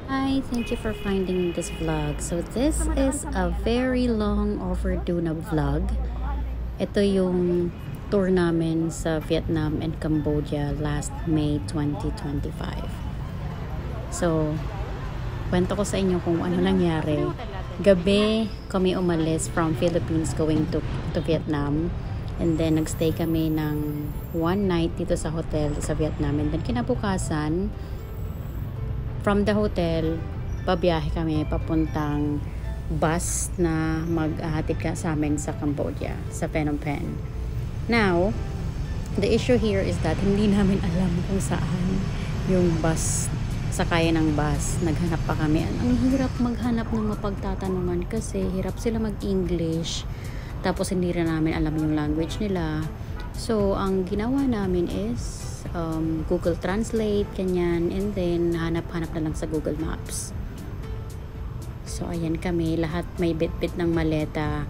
Hi, thank you for finding this vlog. So this is a very long overdue na vlog. Ito yung tour namin sa Vietnam and Cambodia last May 2025. So, kwento ko sa inyo kung ano nangyari. Gabi kami umalis from Philippines going to Vietnam. And then nagstay kami ng one night dito sa hotel sa Vietnam. And then kinabukasan, from the hotel, pabiyahe kami papuntang bus na maghahatid ka sa amin sa Cambodia, sa Phnom Penh. Now, the issue here is that hindi namin alam kung saan yung bus, sakayan ng bus. Naghanap pa kami. Ang hirap maghanap ng mapagtatanungan kasi hirap sila mag-English. Tapos hindi rin namin alam yung language nila. So, ang ginawa namin is Google Translate, ganyan, and then hanap-hanap na lang sa Google Maps. So ayan kami, lahat may bit-bit ng maleta,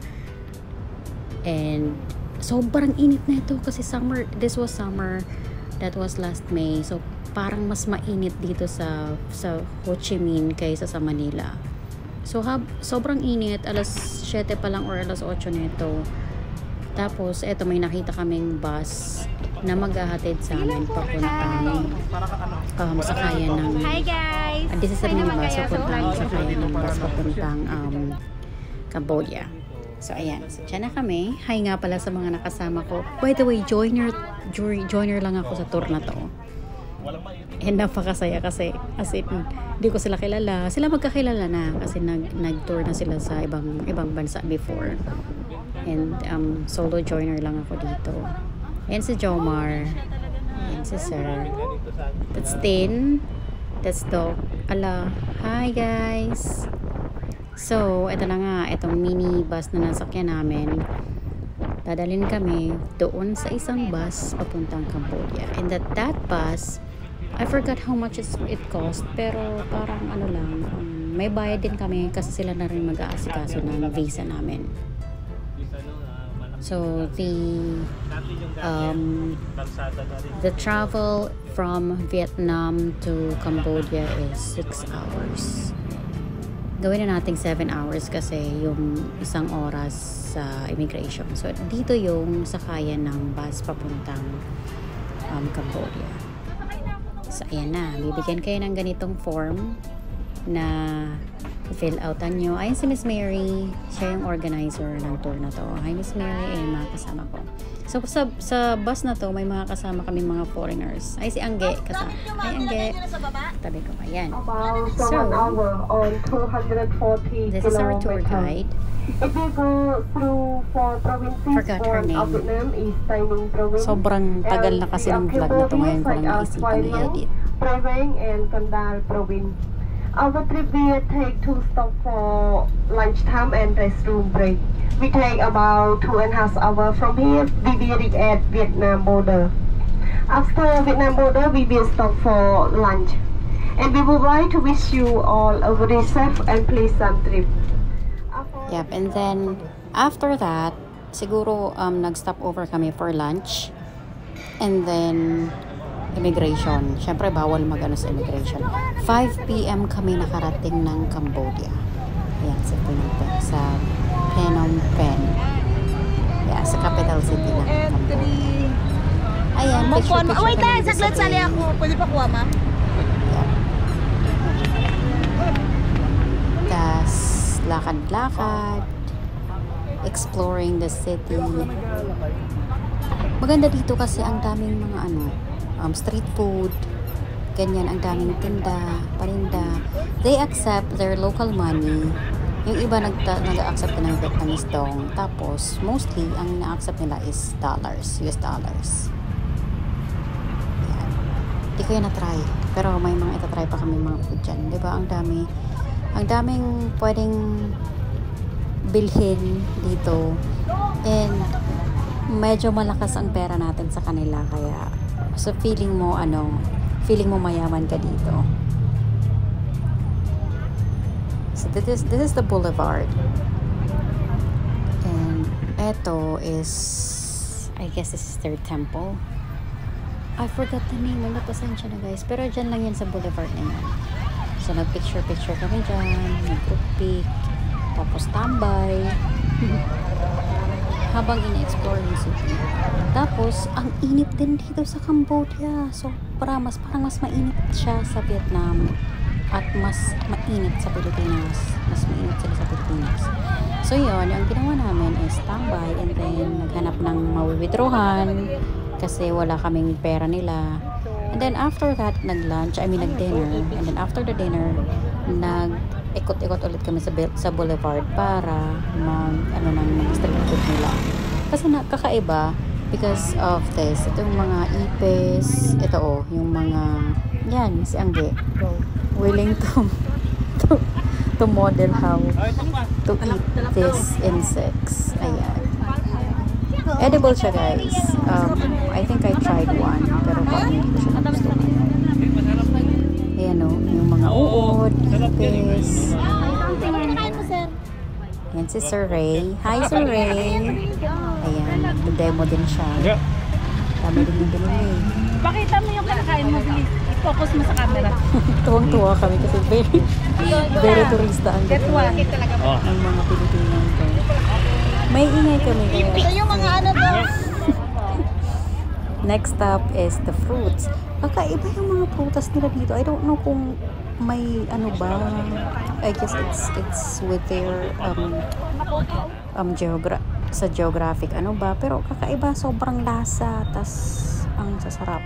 and sobrang init na ito kasi summer, this was summer, that was last May, so parang mas mainit dito sa Ho Chi Minh kaysa sa Manila. So sobrang init, alas 7 pa lang or alas 8 nito. Tapos, eto may nakita kaming bus na maghahatid sa amin papuntang sakayan ng... Hi guys! This is the bus papuntang sakayan ng bus papuntang Cambodia. So, ayan. So, dyan na kami. Hi nga pala sa mga nakasama ko. By the way, joiner lang ako sa tour na to. And napakasaya kasi as in, hindi ko sila kilala. Sila magkakilala na kasi nag-tour na sila sa ibang bansa before. And solo joiner lang ako dito. Yan si Jomar. Yan si Sir. That's Tin. That's Doc. Ala. Hi guys! So, ito na nga. Itong mini bus na nasakyan namin. Dadalhin kami doon sa isang bus papuntang Cambodia. And that bus, I forgot how much it cost. Pero parang ano lang. May bayad din kami kasi sila na rin mag-aasikaso ng visa namin. So the travel from Vietnam to Cambodia is 6 hours. Gawin na nating 7 hours kasi yung isang oras sa immigration. So dito yung sakayan ng bus papuntang Cambodia. So ayan na, bibigyan kayo ng ganitong form na fill outan nyo. Ayun si Miss Mary, siya yung organizer ng tour na to. Hi Miss Mary, mga kasama ko. So sa bus na to, may mga kasama kami mga foreigners. Ay si Angge kasama. Hi Angge. Tabi ko, ayan. So, this is our tour guide. If you go through 4 provinces, Forgot her name. Vietnam is Tây Ninh province. Sobrang tagal na kasi ng vlog na to, ngayon ko lang naisipan i-edit. Prevang and Kandal province. Our trip will take 2 stops for lunchtime and restroom break. We take about 2.5 hours from here. We will reach at Vietnam border. After Vietnam border, we will stop for lunch. And we would like to wish you all a very safe and pleasant trip. Yep, and then after that, siguro nag-stop over kami for lunch. And then immigration. Siyempre, bawal mag-ano sa immigration. 5 p.m. kami nakarating ng Cambodia. Ayan, sa Phnom Penh. Yeah, sa capital city ng Cambodia. Ayan, picture Wait lang, kami saglit sali ako. Pwede pa kuha, ma? Yeah. Tas, lakad-lakad. Exploring the city. Maganda dito kasi ang daming mga street food, ganyan, ang daming tinda, parinda. They accept their local money. Yung iba nag-accept ng Vietnamese dong. Tapos, mostly, ang na-accept nila is dollars, US dollars. Yan. Di ko yan na-try. Pero may mga itatry pa kami mga food dyan. Diba? Ang daming pwedeng bilhin dito. And, medyo malakas ang pera natin sa kanila. Kaya, so feeling mo mayaman ka dito. So this is the boulevard. And eto is, I guess this is their temple. I forgot the name. Wala, pasensya na guys. Pero dyan lang yan sa boulevard na yan. So, nag-picture-picture kami dyan, nag-group pic, tapos tambay, habang in-explore yung city. Tapos, ang init din dito sa Cambodia. So, parang mas mainit siya sa Vietnam at mas mainit sa Pilipinas. Mas mainit sila sa Pilipinas. So, yun, yung ginawa namin is tambay and then naghanap ng mawithdrawhan kasi wala kaming pera nila. And then, after that, nag-lunch, nag-dinner. And then, after the dinner, ikot-ikot ulit kami sa boulevard para mag-street food nila. Kasi kakaiba because of this. Ito yung mga ipis. Ito yung mga yan, si Angge. Willing to model how to eat these insects. Ayan. Edible siya, guys. I think I tried one. Pero parang hindi ko siya nagustuhan. Ayan yung mga uod, ipis. Ayan si Sir Ray. Hi, Sir Ray. Ayan, nag-demo din siya. Dami din yung binili. Pakita mo yung kinakain mo, please. I-focus mo sa camera. Tuwang-tuwa kami kasi very turista ang dating ng mga Pilipino. May ingay kami. Ito yung mga ano to. Next stop is the fruits. Kakaiba yung mga prutas nila dito. I don't know kung may ano ba. I guess it's with their sa geographic ano ba. Pero kakaiba, sobrang lasa. Tas ang sasarap.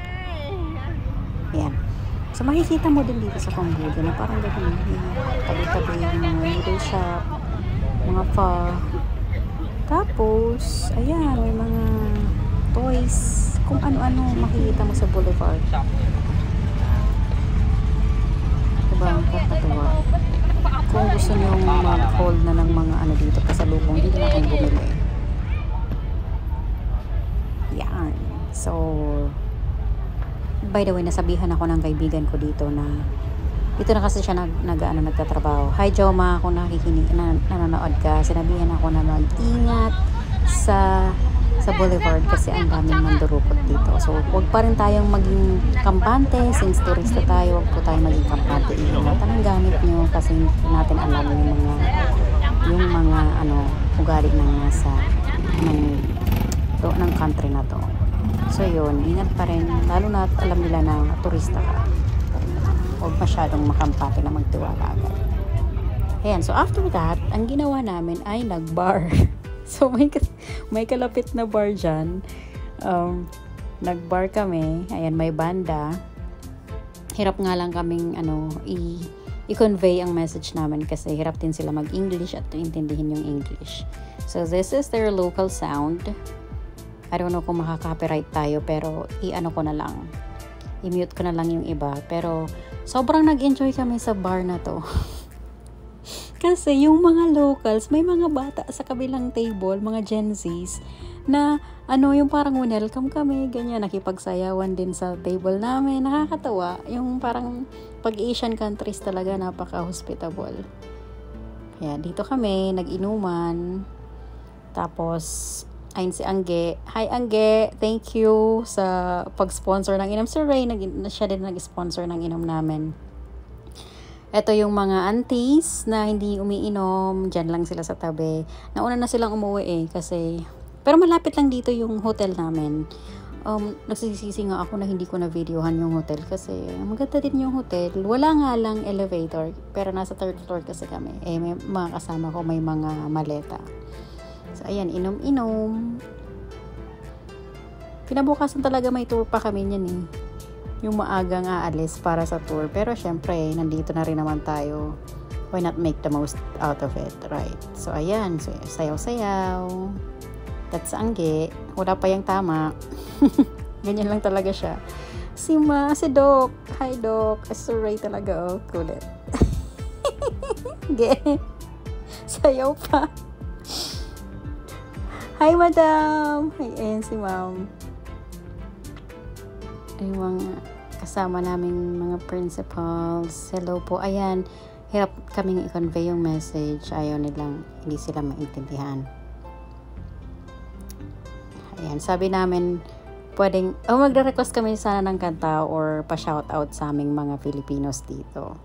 Yan. So makikita mo din dito sa Cambodia na parang gano'n. Tabi-tabi yung mga noodle shop, mga pho. Tapos, ayan, may mga toys. Kung ano-ano makikita mo sa boulevard. Diba? Ang kakatuwa. Kung gusto nyo mag-hold na ng mga ano dito pasalubong, dito na kayo bumili. Yan. So, by the way, nasabihan ako ng kaibigan ko dito na dito na kasi siya nagtatrabaho. Hi, Joma, kung nanonood ka. Sinabihan ako na mag-ingat sa boulevard kasi ang daming mandurukot dito. So, huwag pa rin tayong maging kampante. Since turista tayo, huwag po tayong maging kampante. Ingatan ang gamit nyo kasi hindi natin alam yung mga ugali ng nasa ng country na to. So, yun. Ingat pa rin. Lalo na alam nila na turista ka. Huwag masyadong makampante na magtiwala agad. Ayan. So, after that, ang ginawa namin ay nag-bar. So, may kalapit na bar dyan. Nag-bar kami. Ayan, may banda. Hirap nga lang kaming i-convey ang message namin kasi hirap din sila mag-English at intindihin yung English. So, this is their local sound. I don't know kung makaka-copyright tayo pero i-ano ko na lang. I-mute ko na lang yung iba. Pero, sobrang nag-enjoy kami sa bar na to. Kasi yung mga locals, may mga bata sa kabilang table, mga Gen Zs, na yung parang welcome kami, ganyan, nakipagsayawan din sa table namin. Nakakatawa. Yung parang pag-Asian countries talaga, napaka-hospitable. Kaya dito kami, nag-inuman. Tapos, ayun si Angge. Hi Angge, thank you sa pag-sponsor ng inom. Sir Ray, siya din nag-sponsor ng inom namin. Ito yung mga aunties na hindi umiinom. Diyan lang sila sa tabi. Nauna na silang umuwi kasi... Pero malapit lang dito yung hotel namin. Nagsisisi nga ako na hindi ko na videohan yung hotel kasi maganda din yung hotel. Wala nga lang elevator. Pero nasa third floor kasi kami. May mga kasama ko, may mga maleta. So, ayan, inom-inom. Kinabukasan talaga may tour pa kami niyan eh. Yung maagang aalis para sa tour. Pero syempre, nandito na rin naman tayo. Why not make the most out of it, right? So, ayan. So, sayaw-sayaw. That's Angge. Wala pa yung tama. Ganyan lang talaga siya. Si Doc. Hi, Doc. Sir Ray talaga, oh. Kulit. Sayaw pa. Hi, madam. Hi, ayan si ma'am. Ay, mga kasama naming mga principals. Hello po. Ayan, hirap kaming i-convey yung message. Ayaw nilang, hindi sila maintindihan. Ayan, sabi namin, magre-request kami sana ng kanta or pa-shoutout sa aming mga Filipinos dito.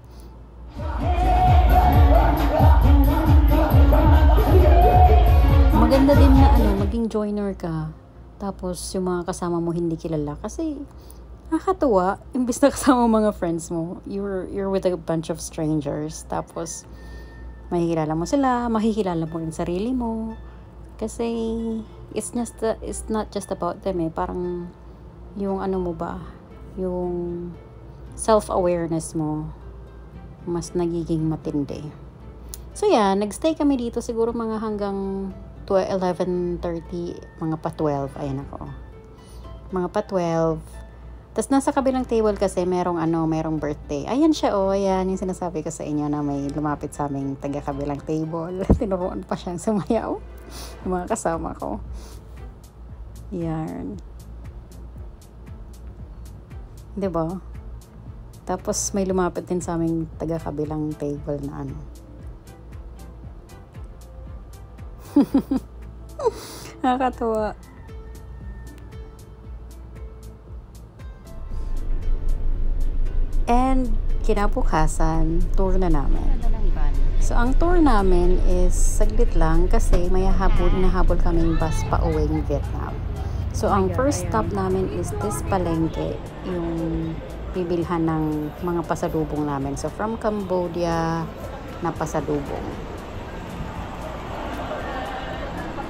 Maganda din na maging joiner ka. Tapos yung mga kasama mo hindi kilala kasi nakakatuwa, imbis na kasama mga friends mo, you're with a bunch of strangers. Tapos makikilala mo sila, makikilala mo rin sarili mo. Kasi it's not just about them parang yung mo ba, yung self-awareness mo mas nagiging matindi. So yeah, nagstay kami dito siguro mga hanggang 11:30, mga pa 12, ayan ako. Mga pa 12. Tapos nasa kabilang table kasi merong birthday. Ayan siya ayan yung sinasabi ko sa inyo na may lumapit sa aming taga-kabilang table. Tinuruan pa siyang sumayaw. Yung mga kasama ko. Yan. Diba? Tapos may lumapit din sa aming taga-kabilang table na nakakatuwa. And kinabukasan, tour na namin. So ang tour namin is saglit lang kasi may nahabol kaming bus pa uwing Vietnam. So ang first stop namin is this palengke, yung bibilhan ng mga pasalubong namin. So from Cambodia na pasalubong.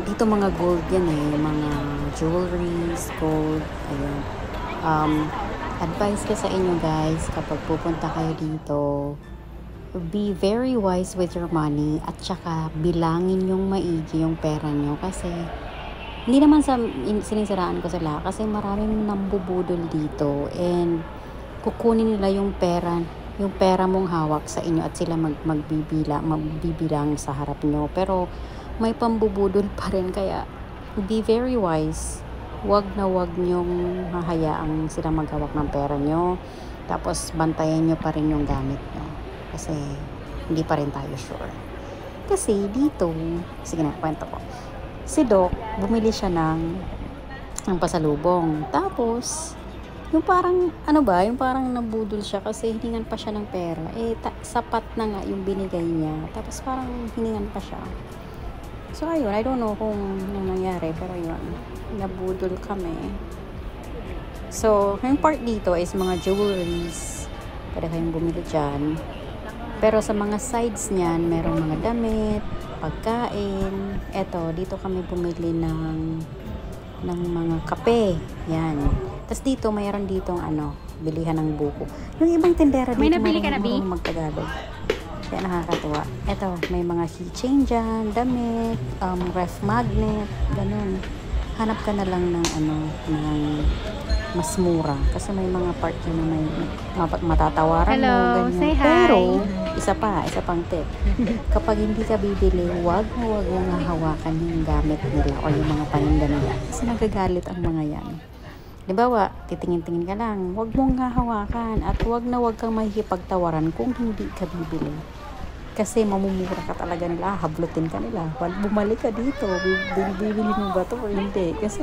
Dito mga gold yan mga jewelries, gold, ayun. Advice ko sa inyo guys, kapag pupunta kayo dito, be very wise with your money at saka bilangin yung maigi yung pera nyo kasi hindi naman sinisiraan ko sila kasi maraming nambubudol dito and kukunin nila yung pera mong hawak sa inyo at sila magbibilang sa harap nyo, pero may pambubudol pa rin kaya be very wise. Wag nyong hahayaang sila maghawak ng pera nyo. Tapos bantayan nyo pa rin yung gamit nyo. Kasi hindi pa rin tayo sure. Kasi dito, sige na, kwento ko. Si Doc, bumili siya ng pasalubong. Tapos, yung parang, yung parang nabudol siya kasi hiningan pa siya ng pera. Sapat na nga yung binigay niya. Tapos parang hiningan pa siya. So, ayun, I don't know kung anong nangyari, pero yun, nabudol kami. So, yung part dito is mga jewelries. Pwede kayong bumili dyan. Pero sa mga sides niyan, merong mga damit, pagkain. Eto, dito kami bumili ng mga kape. Yan. Tapos dito, mayroon ditong bilihan ng buko. Yung ibang tindera dito, may nabili ka na, Bi? Magtagalog. Kaya nakakatuwa. Eto, may mga keychain dyan, damit, ref magnet, ganun. Hanap ka na lang ng mas mura. Kasi may mga part yun na may matatawaran mo, ganyan. Say hi. Pero, isa pang tip. Kapag hindi ka bibili, wag mong hahawakan yung gamit nila o yung mga paninda nila. Kasi nagagalit ang mga yan. Diba, titingin-tingin ka lang, wag mong hahawakan at wag kang mahihipagtawaran kung hindi ka bibili. Kasi mamumura ka talaga nila, hablutin ka nila. Bumalik ka dito, bibili mo ba ito o hindi? Kasi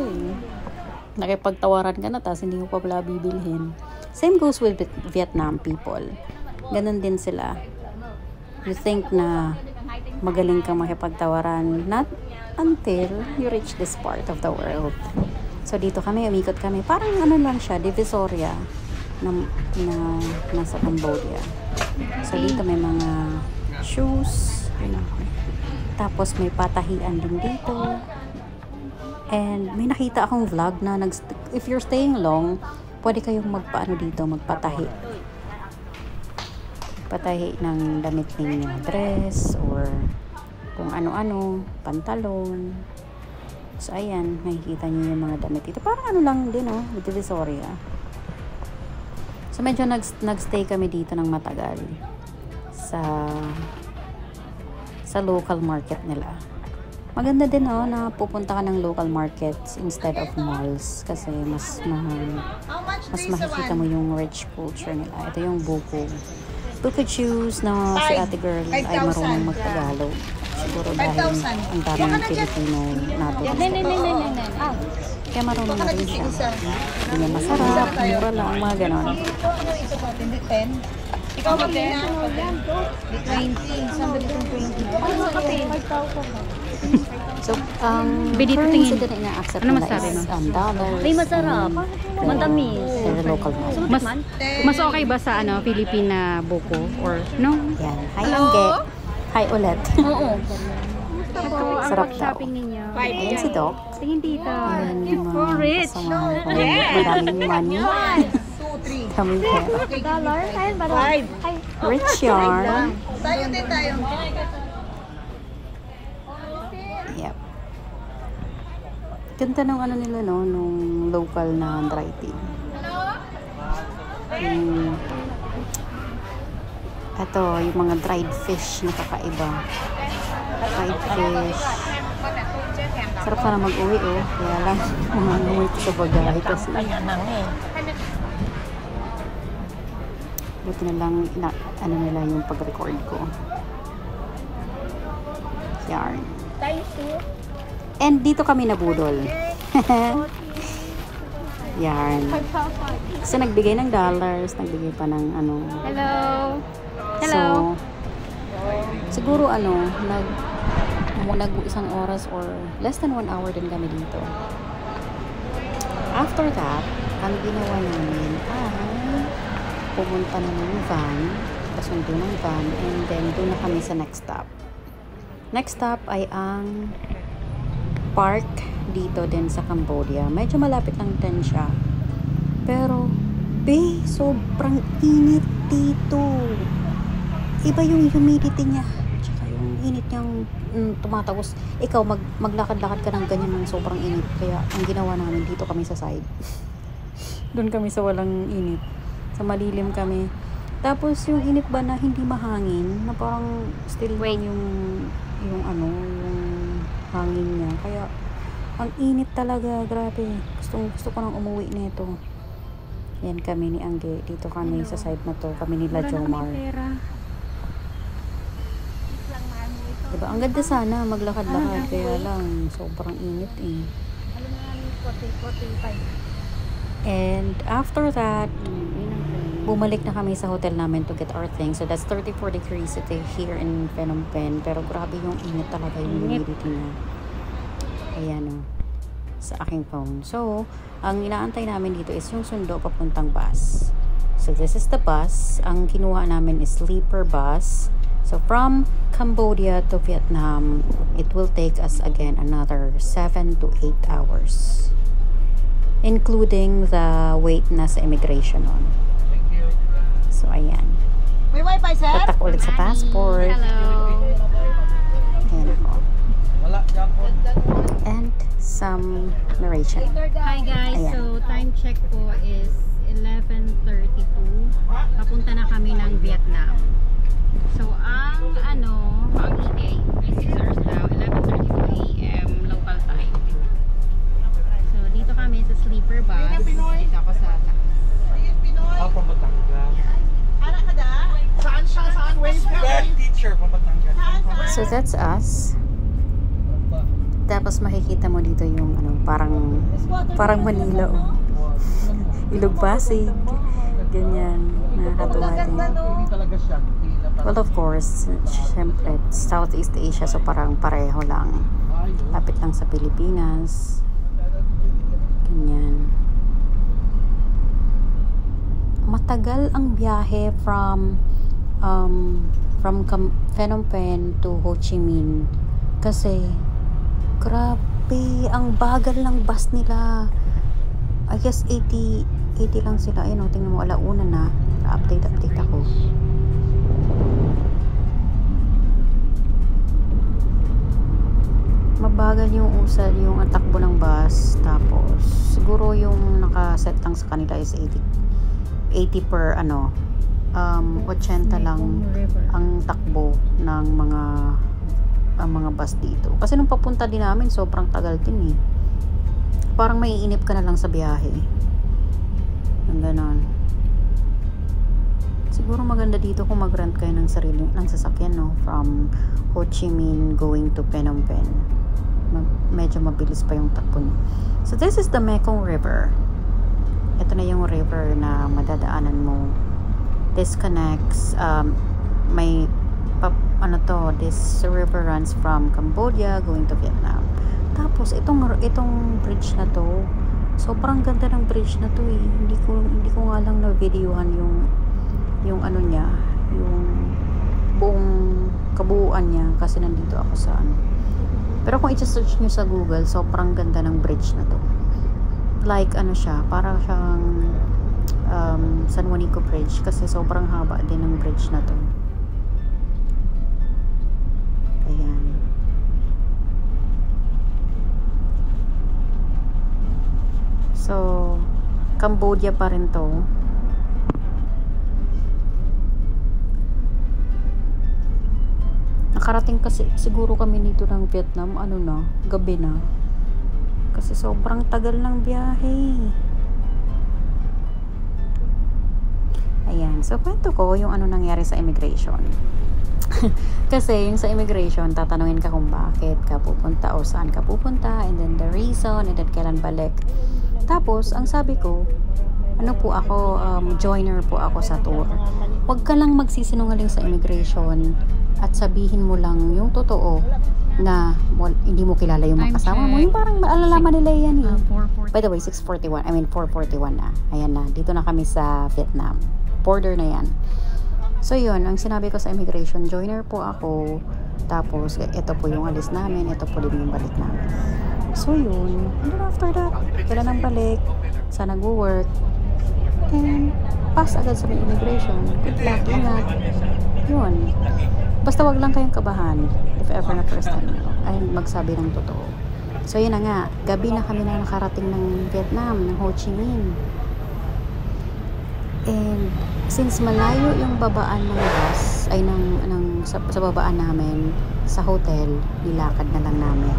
nakipagtawaran ka na, tapos hindi mo pa pala bibilhin. Same goes with Vietnam people. Ganon din sila. You think na magaling kang makipagtawaran, not until you reach this part of the world. So dito kami, umikot kami. Parang lang siya, Divisoria na nasa Cambodia. So dito may mga shoes. Tapos may patahian din dito. And may nakita akong vlog na if you're staying long, pwede kayong magpatahi. Patahi ng damit ninyo, dress or kung ano-ano, pantalon. So, ayan, makikita niyo yung mga damit dito. Parang lang din, Divisoria. So, medyo nagstay kami dito ng matagal sa local market nila. Maganda din, na pupunta ka ng local markets instead of malls kasi mas makikita mo yung rich culture nila. Ito yung buko. Buko juice na si ate girl ay marunong magtagalog. Siguro dahil ang daming Pilipino natin. Kaya marunong na rin siya. Hindi masarap, mura lang, mga ganon. Ikaw mag-10? 20. Saan ba itong 20? So, Bidito currency tingin. na ina-accept Ano nila masabi is, mo? dollars. Ay, masarap. and Matamis. the local money. Mas okay ba sa Filipina buko? Or no? Yan. Hi, Angge. Hi ulit. Oo. Sarap daw. Shopping ninyo. Ayan si Doc. Tingin dito. Ayan yung mga Rich. kasama ko. Madaming money. Kaming pera. Dollar? Ayun ba? Rich yarn. Tayo din tayo. Yep. Ganda ng ano nila, no? Nung local na handwriting. Ito, yung mga dried fish na kakaiba. Dried fish. Sarap sana mag-uwi, oh. Kaya lang, umuwi ko sa bagay kasi. Buti na lang, ano nila yung pag-record ko. Yarn. And dito kami nabudol. Yarn. Kasi nagbigay ng dollars, nagbigay pa ng ano. Hello. So, siguro ano, isang oras or less than 1 hour din kami dito. After that, ang ginawa namin ay pumunta na ng van, kasundo ng van, and then doon na kami sa next stop. Next stop ay ang park dito din sa Cambodia. Medyo malapit lang din siya. Pero, sobrang init dito. Iba yung humidity niya. Tsaka yung init niyang tumatapos. Ikaw, maglakad-lakad ka ng ganyan ng sobrang init. Kaya, ang ginawa namin dito kami sa side. Doon kami sa walang init. Sa malilim kami. Tapos, yung init ba na hindi mahangin, na parang still yung hangin niya. Kaya, ang init talaga. Grabe. Gusto ko nang umuwi nito. Yan kami ni Angge. Dito kami sa side na to. Kami nila Jomar. Diba? Ang ganda sana maglakad-lakad. Kaya lang, sobrang init eh. And after that, bumalik na kami sa hotel namin to get our things. So that's 34 degrees here in Phnom Penh. Pero grabe yung init talaga yung humidity niya. Ayan o. Sa aking phone. So, ang inaantay namin dito is yung sundo papuntang bus. So this is the bus. Ang kinuha namin is sleeper bus. So from Cambodia to Vietnam, it will take us again another 7 to 8 hours. Including the wait na sa immigration on. So ayan. May wifi, sir? Tatak ulit sa passport. Hello. Ayan ako. And some narration. Hi guys, Ayan. so time check po is 11:32. Papunta na kami ng Vietnam. So ang ETA is 6 hours now, 11:32 AM local time. So dito kami sa sleeper bus. Dito ako sa From Batangas. Saan wave ka? Teacher from Batangas. So that's us. Tapos makikita mo dito yung parang Manila, oh. Ilog Pasig. Ganyan. Nakakatuwa din. Well, of course, syempre, Southeast Asia, so parang pareho lang. Lapit lang sa Pilipinas. Ganyan. Matagal ang biyahe from Phnom Penh to Ho Chi Minh. Kasi, grabe, ang bagal ng bus nila. I guess 80 lang sila. Ayun, tingnan mo, alauna na. Update ako. Mabagal yung yung takbo ng bus. Tapos, siguro yung nakaset lang sa kanila is 80 per 80 lang ang takbo ng mga bus dito. Kasi nung papunta din namin, sobrang tagal din eh. Parang maiinip ka na lang sa biyahe. Yung ganon. Siguro maganda dito kung mag-rent kayo ng sasakyan, no? From Ho Chi Minh going to Phnom Penh. Medyo mabilis pa yung takbo niya. So this is the Mekong River. Ito na yung river na madadaanan mo this connects this river runs from Cambodia going to Vietnam. Tapos itong bridge na to, sobrang ganda ng bridge na to eh. Hindi ko nga lang na videohan yung ano niya, yung buong kabuuan niya kasi nandito ako sa ano. Pero kung i-search niyo sa Google, sobrang ganda ng bridge na to. Like ano siya, parang siyang San Juanico Bridge kasi sobrang haba din ng bridge na to. Ayan. So, Cambodia pa rin to. Nakarating kasi siguro kami dito ng Vietnam, gabi na. Kasi sobrang tagal ng biyahe. Ayan. So, kwento ko yung nangyari sa immigration. Kasi yung sa immigration, tatanungin ka kung bakit ka pupunta o saan ka pupunta, and then the reason, and then kailan balik. Tapos, ang sabi ko, joiner po ako sa tour. Huwag ka lang magsisinungaling sa immigration at sabihin mo lang yung totoo na hindi mo kilala yung mga kasama mo. Yung parang maalalaman nila yan eh. By the way, 6:41. I mean, 4:41 na. Ayan na. Dito na kami sa Vietnam. Border na yan. So yun, ang sinabi ko sa immigration, joiner po ako. Tapos, ito po yung alis namin. Ito po din yung balik namin. So yun. And then after that, kailan ang balik? Saan nag-work? And pass agad sa immigration. Good luck, ingat. Yun. Basta wag lang kayong kabahan if ever na first time ay magsabi ng totoo. So yun na nga, gabi na kami na nakarating ng Vietnam, ng Ho Chi Minh. And since malayo yung babaan ng bus, ay sa babaan namin sa hotel, nilakad na lang namin.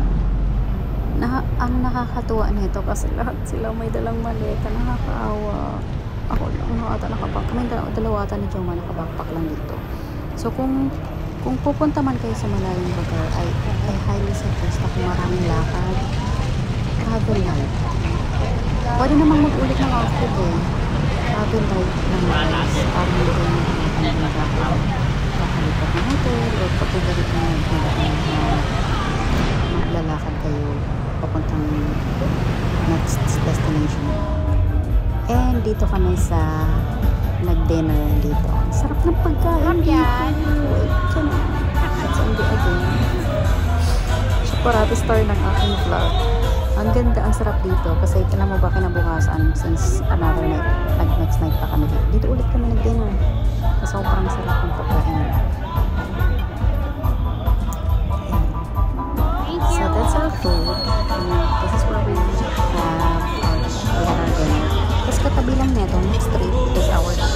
Ang nakakatuwa nito kasi lahat sila may dalang maleta, nakakaawa. Ako lang nakabackpack. Kami dalawa ata ni Joma nakabackpack lang dito. So kung pupunta man kayo sa malayong lugar, ay highly suggest na kung maraming lakad, travel light. Pwede namang mag-ulit ng outfit eh. Travel light ng guys. Parang hindi kayo kakalipat ng hotel o pagkagalit na maglalakad kayo papuntang next destination. And dito kami sa nag-dinner dito. Sarap ng pagkain dito. Wait, it's on the again. So, parati star ng aking vlog. Ang ganda, ang sarap dito. Kasi alam mo ba, kinabukasan since another night, next night pa kami dito. Dito ulit kami nag-dinner. Kasi sobrang sarap ng pagkain nila. So, that's our food. This is where we have our dinner. Tapos katabi lang neto, next street is our hindi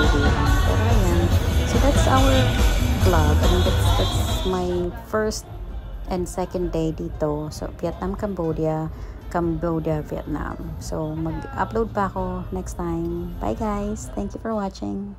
ko naman pero ayan. So that's our vlog. I mean, that's my first and second day dito. So Vietnam, Cambodia, Vietnam. So mag-upload pa ako next time. Bye guys. Thank you for watching.